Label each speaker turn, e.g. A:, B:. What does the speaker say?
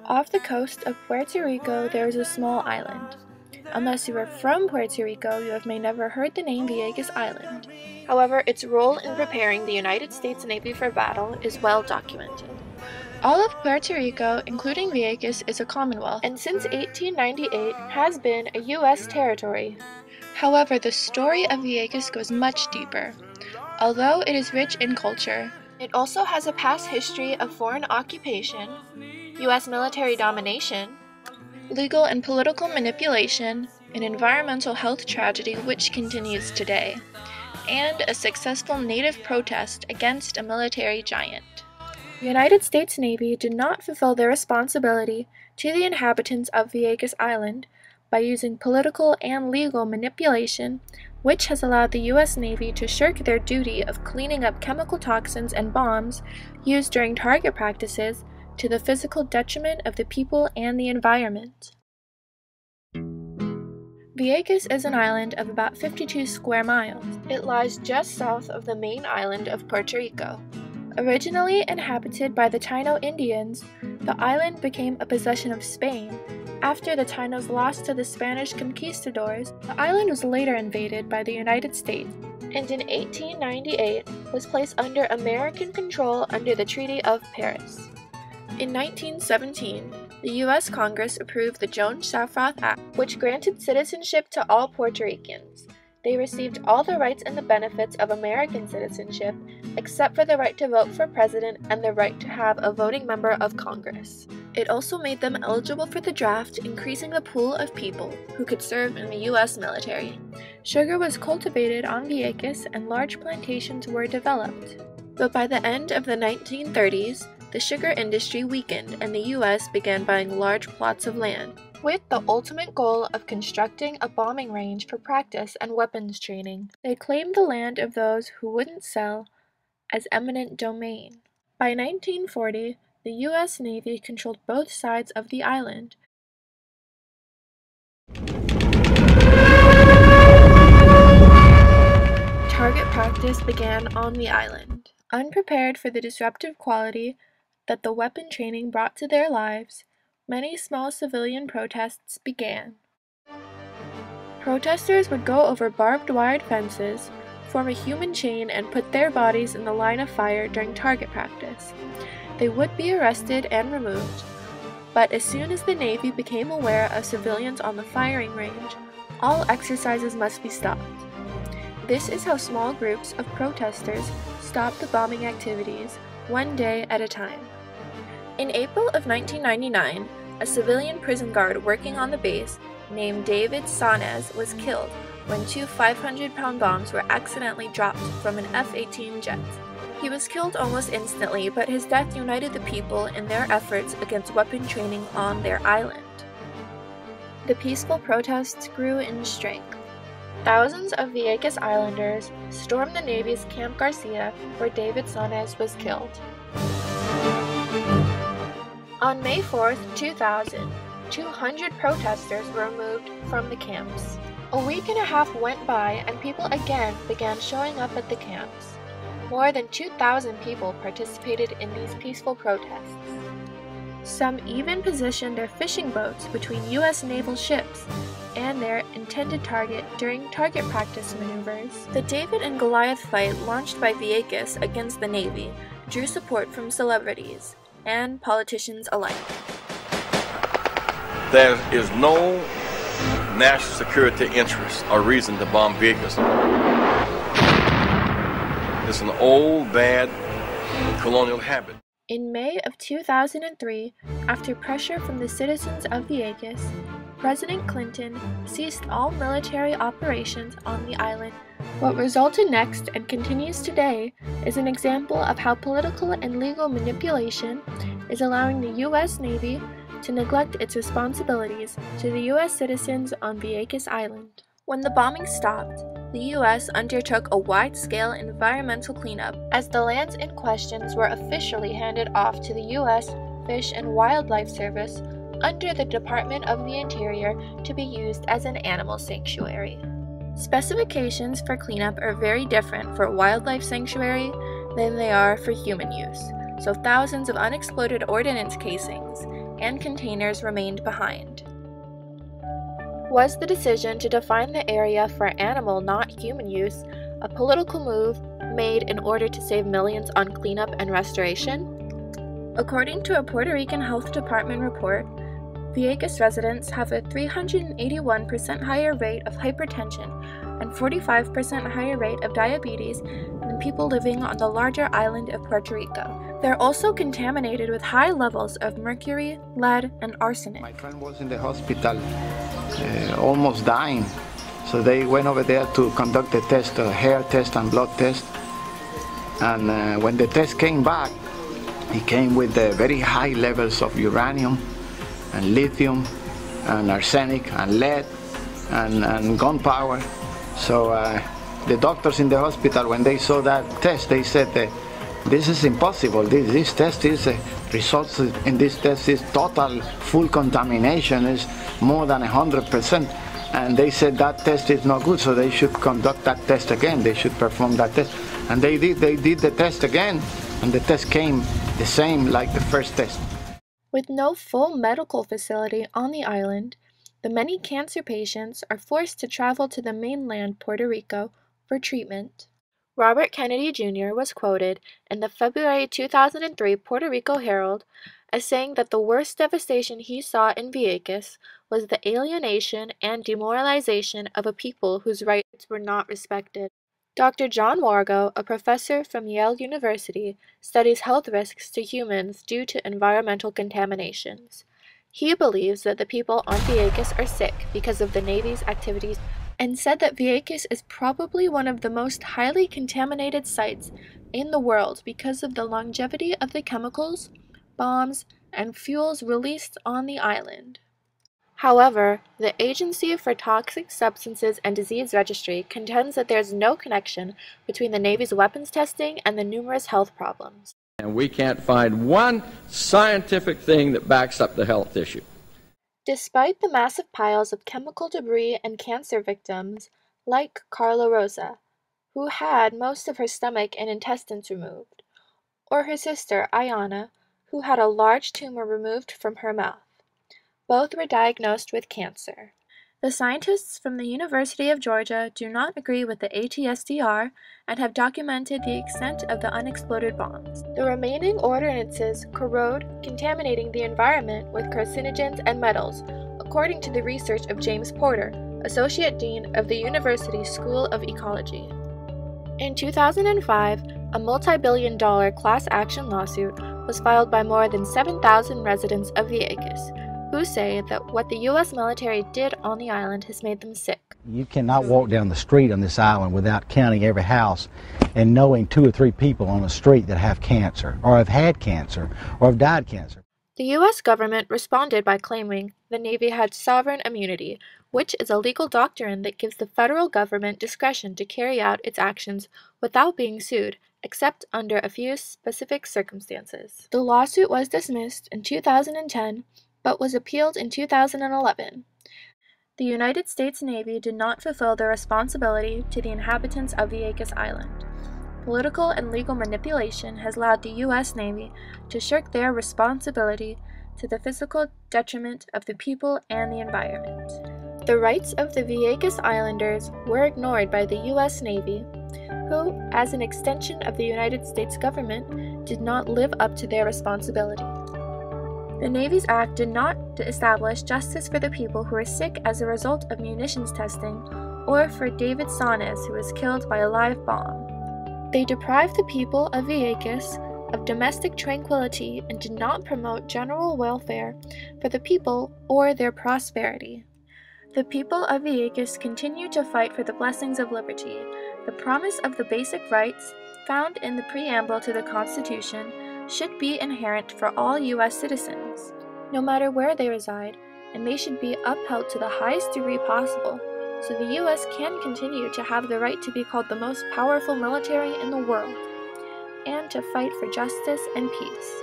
A: Off the coast of Puerto Rico, there is a small island. Unless you are from Puerto Rico, you may never heard the name Vieques Island. However, its role in preparing the United States Navy for battle is well documented. All of Puerto Rico, including Vieques, is a commonwealth, and since 1898 has been a U.S. territory. However, the story of Vieques goes much deeper. Although it is rich in culture, it also has a past history of foreign occupation, U.S. military domination, legal and political manipulation, an environmental health tragedy which continues today, and a successful native protest against a military giant. The United States Navy did not fulfill their responsibility to the inhabitants of Vieques Island by using political and legal manipulation, which has allowed the U.S. Navy to shirk their duty of cleaning up chemical toxins and bombs used during target practices to the physical detriment of the people and the environment. Vieques is an island of about 52 square miles. It lies just south of the main island of Puerto Rico. Originally inhabited by the Taino Indians, the island became a possession of Spain. After the Tainos lost to the Spanish conquistadors, the island was later invaded by the United States, and in 1898 was placed under American control under the Treaty of Paris. In 1917, the U.S. Congress approved the Jones-Shafroth Act, which granted citizenship to all Puerto Ricans. They received all the rights and the benefits of American citizenship, except for the right to vote for president and the right to have a voting member of Congress. It also made them eligible for the draft, increasing the pool of people who could serve in the U.S. military. Sugar was cultivated on Vieques and large plantations were developed. But by the end of the 1930s, the sugar industry weakened and the U.S. began buying large plots of land, with the ultimate goal of constructing a bombing range for practice and weapons training. They claimed the land of those who wouldn't sell as eminent domain. By 1940, the U.S. Navy controlled both sides of the island. Target practice began on the island. Unprepared for the disruptive quality that the weapon training brought to their lives, many small civilian protests began. Protesters would go over barbed wire fences, form a human chain, and put their bodies in the line of fire during target practice. They would be arrested and removed, but as soon as the Navy became aware of civilians on the firing range, all exercises must be stopped. This is how small groups of protesters stopped the bombing activities, one day at a time. In April of 1999, a civilian prison guard working on the base named David Sanez was killed when two 500-pound bombs were accidentally dropped from an F-18 jet. He was killed almost instantly, but his death united the people in their efforts against weapon training on their island. The peaceful protests grew in strength. Thousands of Vieques Islanders stormed the Navy's Camp Garcia, where David Sanez was killed. On May 4, 2000, 200 protesters were removed from the camps. A week and a half went by and people again began showing up at the camps. More than 2,000 people participated in these peaceful protests. Some even positioned their fishing boats between U.S. naval ships and their intended target during target practice maneuvers. The David and Goliath fight launched by Vieques against the Navy drew support from celebrities and politicians alike.
B: There is no national security interest or reason to bomb Vieques. It's an old, bad colonial habit.
A: In May of 2003, after pressure from the citizens of Vieques, President Clinton ceased all military operations on the island. What resulted next and continues today is an example of how political and legal manipulation is allowing the U.S. Navy to neglect its responsibilities to the U.S. citizens on Vieques Island. When the bombing stopped, the U.S. undertook a wide-scale environmental cleanup as the lands in question were officially handed off to the U.S. Fish and Wildlife Service under the Department of the Interior to be used as an animal sanctuary. Specifications for cleanup are very different for a wildlife sanctuary than they are for human use. so thousands of unexploded ordnance casings and containers remained behind. Was the decision to define the area for animal, not human use, a political move made in order to save millions on cleanup and restoration? According to a Puerto Rican Health Department report, Vieques residents have a 381% higher rate of hypertension and 45% higher rate of diabetes than people living on the larger island of Puerto Rico. They're also contaminated with high levels of mercury, lead, and arsenic.
C: My friend was in the hospital, almost dying. So they went over there to conduct a test, a hair test and blood test. And when the test came back, he came with very high levels of uranium and lithium and arsenic and lead and gunpowder. So the doctors in the hospital, when they saw that test, they said that this is impossible. This test is results in this test is total full contamination is more than 100%. And they said that test is not good, so they should conduct that test again. They should perform that test. And they did the test again, and the test came the same like the first test.
A: With no full medical facility on the island, the many cancer patients are forced to travel to the mainland Puerto Rico for treatment. Robert Kennedy Jr. was quoted in the February 2003 Puerto Rico Herald as saying that the worst devastation he saw in Vieques was the alienation and demoralization of a people whose rights were not respected. Dr. John Wargo, a professor from Yale University, studies health risks to humans due to environmental contaminations. He believes that the people on Vieques are sick because of the Navy's activities and said that Vieques is probably one of the most highly contaminated sites in the world because of the longevity of the chemicals, bombs, and fuels released on the island. However, the Agency for Toxic Substances and Disease Registry contends that there is no connection between the Navy's weapons testing and the numerous health problems.
D: And we can't find one scientific thing that backs up the health issue.
A: Despite the massive piles of chemical debris and cancer victims, like Carla Rosa, who had most of her stomach and intestines removed, or her sister Ayana, who had a large tumor removed from her mouth. Both were diagnosed with cancer. The scientists from the University of Georgia do not agree with the ATSDR and have documented the extent of the unexploded bombs. The remaining ordinances corrode, contaminating the environment with carcinogens and metals, according to the research of James Porter, Associate Dean of the University School of Ecology. In 2005, a multi-billion-dollar class action lawsuit was filed by more than 7,000 residents of Vieques, who say that what the U.S. military did on the island has made them sick.
E: You cannot walk down the street on this island without counting every house and knowing 2 or 3 people on the street that have cancer, or have had cancer, or have died cancer.
A: The U.S. government responded by claiming the Navy had sovereign immunity, which is a legal doctrine that gives the federal government discretion to carry out its actions without being sued, except under a few specific circumstances. The lawsuit was dismissed in 2010, but was appealed in 2011. The United States Navy did not fulfill their responsibility to the inhabitants of Vieques Island. Political and legal manipulation has allowed the U.S. Navy to shirk their responsibility to the physical detriment of the people and the environment. The rights of the Vieques Islanders were ignored by the U.S. Navy, who, as an extension of the United States government, did not live up to their responsibility. The Navy's act did not establish justice for the people who were sick as a result of munitions testing, or for David Sanes, who was killed by a live bomb. They deprived the people of Vieques of domestic tranquility and did not promote general welfare for the people or their prosperity. The people of Vieques continue to fight for the blessings of liberty, the promise of the basic rights found in the preamble to the Constitution should be inherent for all U.S. citizens, no matter where they reside, and they should be upheld to the highest degree possible, so the U.S. can continue to have the right to be called the most powerful military in the world, and to fight for justice and peace.